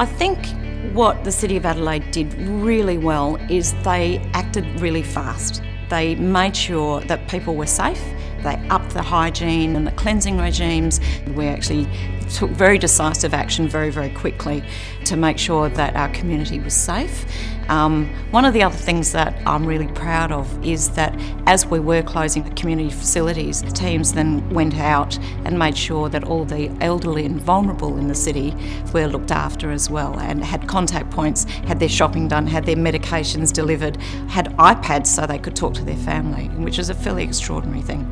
I think what the City of Adelaide did really well is they acted really fast. They made sure that people were safe. They upped the hygiene and the cleansing regimes. We actually took very decisive action very, very quickly to make sure that our community was safe. One of the other things that I'm really proud of is that as we were closing the community facilities, teams then went out and made sure that all the elderly and vulnerable in the city were looked after as well, and had contact points, had their shopping done, had their medications delivered, had iPads so they could talk to their family, which is a fairly extraordinary thing.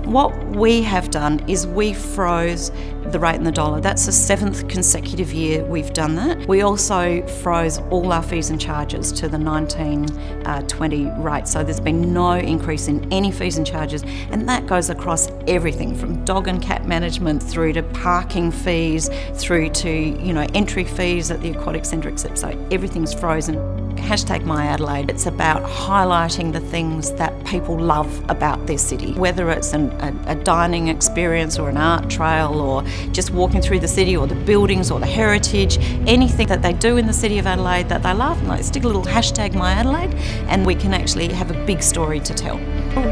What we have done is we froze the rate and the dollar. That's the 7th consecutive year we've done that. We also froze all our fees and charges to the 1920 rate. So there's been no increase in any fees and charges, and that goes across everything from dog and cat management through to parking fees, through to entry fees at the aquatic centre, etc. So everything's frozen. #MyAdelaide. It's about highlighting the things that people love about their city, whether it's a dining experience or an art trail or just walking through the city or the buildings or the heritage, anything that they do in the City of Adelaide that they love. Like, stick a little #MyAdelaide and we can actually have a big story to tell.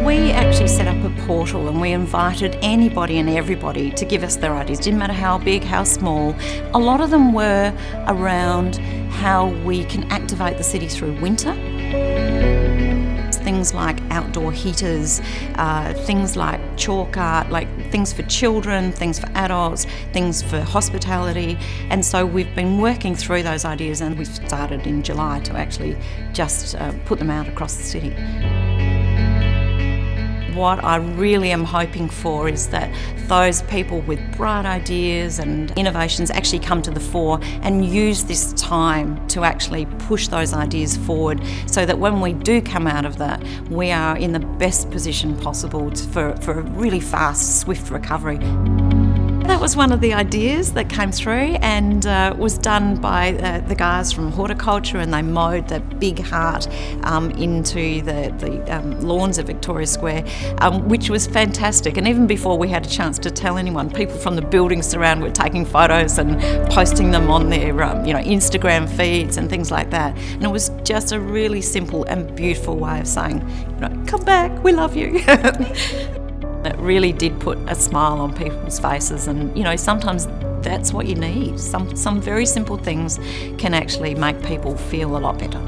We actually set up a portal and we invited anybody and everybody to give us their ideas. Didn't matter how big, how small. A lot of them were around how we can activate the city through winter. Things like outdoor heaters, things like chalk art, like things for children, things for adults, things for hospitality. And so we've been working through those ideas, and we've started in July to actually just put them out across the city. What I really am hoping for is that those people with bright ideas and innovations actually come to the fore and use this time to actually push those ideas forward, so that when we do come out of that, we are in the best position possible for a really fast, swift recovery. That was one of the ideas that came through, and was done by the guys from horticulture, and they mowed the big heart into the lawns of Victoria Square, which was fantastic. And even before we had a chance to tell anyone, people from the buildings around were taking photos and posting them on their Instagram feeds and things like that. And it was just a really simple and beautiful way of saying, come back, we love you. It really did put a smile on people's faces, and sometimes that's what you need. Some very simple things can actually make people feel a lot better.